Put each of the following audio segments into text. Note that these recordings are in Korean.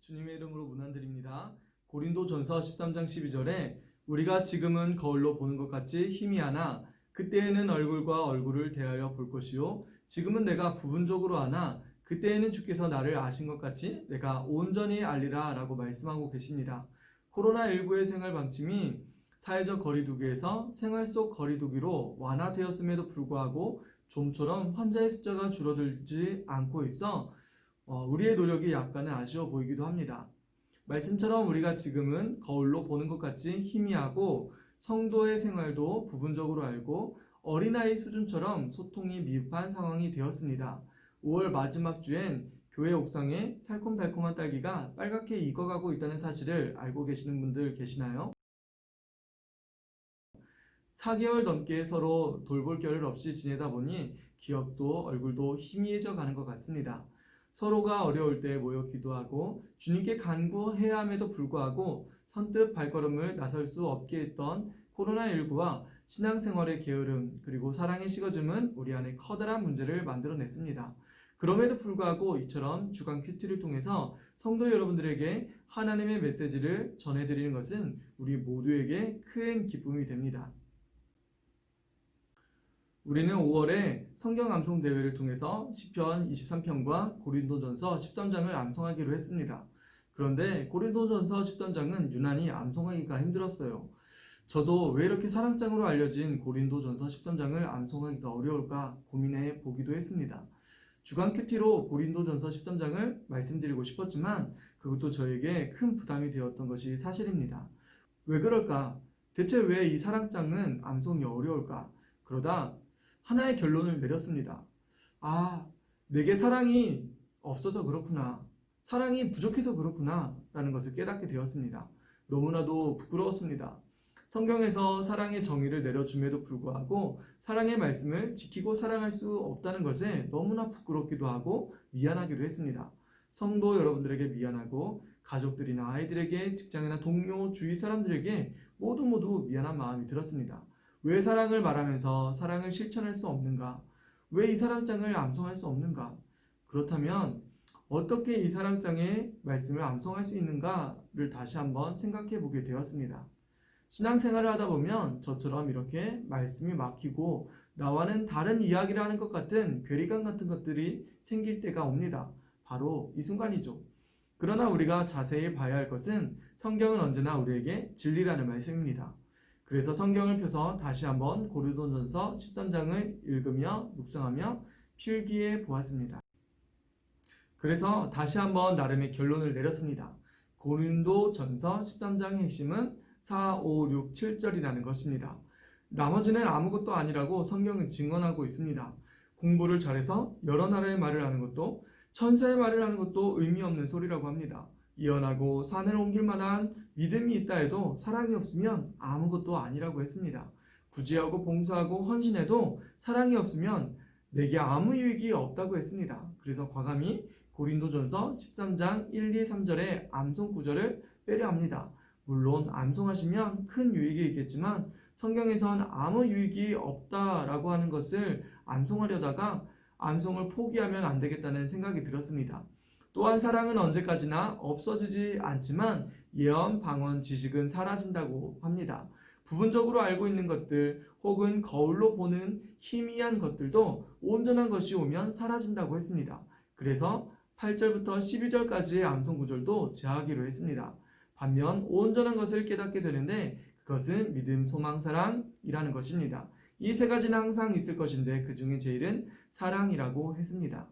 주님의 이름으로 문안드립니다. 고린도전서 13장 12절에 우리가 지금은 거울로 보는 것 같이 희미하나 그때에는 얼굴과 얼굴을 대하여 볼 것이요 지금은 내가 부분적으로 하나 그때에는 주께서 나를 아신 것 같이 내가 온전히 알리라 라고 말씀하고 계십니다. 코로나19의 생활 방침이 사회적 거리두기에서 생활 속 거리두기로 완화되었음에도 불구하고 좀처럼 환자의 숫자가 줄어들지 않고 있어 우리의 노력이 약간은 아쉬워 보이기도 합니다. 말씀처럼 우리가 지금은 거울로 보는 것 같이 희미하고 성도의 생활도 부분적으로 알고 어린아이 수준처럼 소통이 미흡한 상황이 되었습니다. 5월 마지막 주엔 교회 옥상에 살콤달콤한 딸기가 빨갛게 익어가고 있다는 사실을 알고 계시는 분들 계시나요? 4개월 넘게 서로 돌볼 겨를 없이 지내다 보니 기억도 얼굴도 희미해져 가는 것 같습니다. 서로가 어려울 때 모여 기도하고 주님께 간구해야 함에도 불구하고 선뜻 발걸음을 나설 수 없게 했던 코로나19와 신앙생활의 게으름 그리고 사랑의 식어짐은 우리 안에 커다란 문제를 만들어냈습니다. 그럼에도 불구하고 이처럼 주간 큐티를 통해서 성도 여러분들에게 하나님의 메시지를 전해드리는 것은 우리 모두에게 큰 기쁨이 됩니다. 우리는 5월에 성경 암송 대회를 통해서 시편 23편과 고린도전서 13장을 암송하기로 했습니다. 그런데 고린도전서 13장은 유난히 암송하기가 힘들었어요. 저도 왜 이렇게 사랑장으로 알려진 고린도전서 13장을 암송하기가 어려울까 고민해 보기도 했습니다. 주간 큐티로 고린도전서 13장을 말씀드리고 싶었지만 그것도 저에게 큰 부담이 되었던 것이 사실입니다. 왜 그럴까? 대체 왜 이 사랑장은 암송이 어려울까? 그러다 하나의 결론을 내렸습니다. 내게 사랑이 없어서 그렇구나. 사랑이 부족해서 그렇구나. 라는 것을 깨닫게 되었습니다. 너무나도 부끄러웠습니다. 성경에서 사랑의 정의를 내려줌에도 불구하고 사랑의 말씀을 지키고 사랑할 수 없다는 것에 너무나 부끄럽기도 하고 미안하기도 했습니다. 성도 여러분들에게 미안하고 가족들이나 아이들에게 직장이나 동료, 주위 사람들에게 모두 미안한 마음이 들었습니다. 왜 사랑을 말하면서 사랑을 실천할 수 없는가? 왜 이 사랑장을 암송할 수 없는가? 그렇다면 어떻게 이 사랑장의 말씀을 암송할 수 있는가를 다시 한번 생각해 보게 되었습니다. 신앙생활을 하다 보면 저처럼 이렇게 말씀이 막히고 나와는 다른 이야기를 하는 것 같은 괴리감 같은 것들이 생길 때가 옵니다. 바로 이 순간이죠. 그러나 우리가 자세히 봐야 할 것은 성경은 언제나 우리에게 진리라는 말씀입니다. 그래서 성경을 펴서 다시 한번 고린도전서 13장을 읽으며 묵상하며 필기해 보았습니다. 그래서 다시 한번 나름의 결론을 내렸습니다. 고린도전서 13장의 핵심은 4, 5, 6, 7절이라는 것입니다. 나머지는 아무것도 아니라고 성경은 증언하고 있습니다. 공부를 잘해서 여러 나라의 말을 하는 것도 천사의 말을 하는 것도 의미 없는 소리라고 합니다. 예언하고 산을 옮길 만한 믿음이 있다 해도 사랑이 없으면 아무것도 아니라고 했습니다. 구제하고 봉사하고 헌신해도 사랑이 없으면 내게 아무 유익이 없다고 했습니다. 그래서 과감히 고린도전서 13장 1, 2, 3절의 암송 구절을 빼려 합니다. 물론 암송하시면 큰 유익이 있겠지만 성경에선 아무 유익이 없다라고 하는 것을 암송하려다가 암송을 포기하면 안 되겠다는 생각이 들었습니다. 또한 사랑은 언제까지나 없어지지 않지만 예언, 방언, 지식은 사라진다고 합니다. 부분적으로 알고 있는 것들 혹은 거울로 보는 희미한 것들도 온전한 것이 오면 사라진다고 했습니다. 그래서 8절부터 12절까지의 암송 구절도 제하기로 했습니다. 반면 온전한 것을 깨닫게 되는데 그것은 믿음, 소망, 사랑이라는 것입니다. 이 세 가지는 항상 있을 것인데 그 중에 제일은 사랑이라고 했습니다.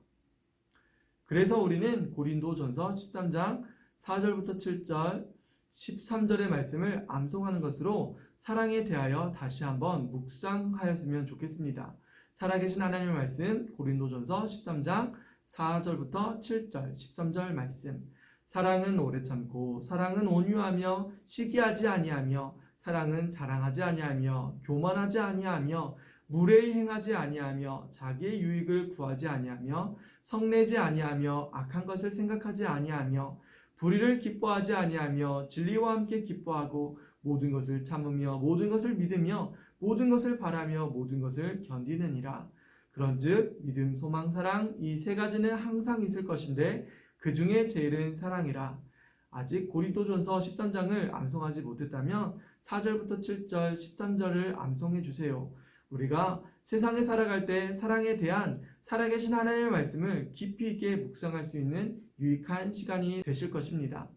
그래서 우리는 고린도전서 13장 4절부터 7절, 13절의 말씀을 암송하는 것으로 사랑에 대하여 다시 한번 묵상하였으면 좋겠습니다. 살아계신 하나님의 말씀 고린도전서 13장 4절부터 7절, 13절 말씀. 사랑은 오래 참고 사랑은 온유하며 시기하지 아니하며 사랑은 자랑하지 아니하며 교만하지 아니하며 무례히 행하지 아니하며 자기의 유익을 구하지 아니하며 성내지 아니하며 악한 것을 생각하지 아니하며 불의를 기뻐하지 아니하며 진리와 함께 기뻐하고 모든 것을 참으며 모든 것을 믿으며 모든 것을 바라며 모든 것을 견디느니라. 그런즉 믿음, 소망, 사랑 이 세 가지는 항상 있을 것인데 그 중에 제일은 사랑이라. 아직 고린도전서 13장을 암송하지 못했다면 4절부터 7절, 13절을 암송해 주세요. 우리가 세상에 살아갈 때 사랑에 대한 살아계신 하나님의 말씀을 깊이 있게 묵상할 수 있는 유익한 시간이 되실 것입니다.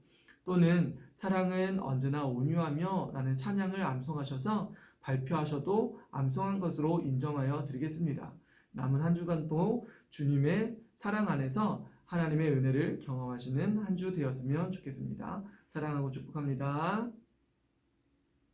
또는 사랑은 언제나 온유하며 라는 찬양을 암송하셔서 발표하셔도 암송한 것으로 인정하여 드리겠습니다. 남은 한 주간도 주님의 사랑 안에서 하나님의 은혜를 경험하시는 한 주 되었으면 좋겠습니다. 사랑하고 축복합니다.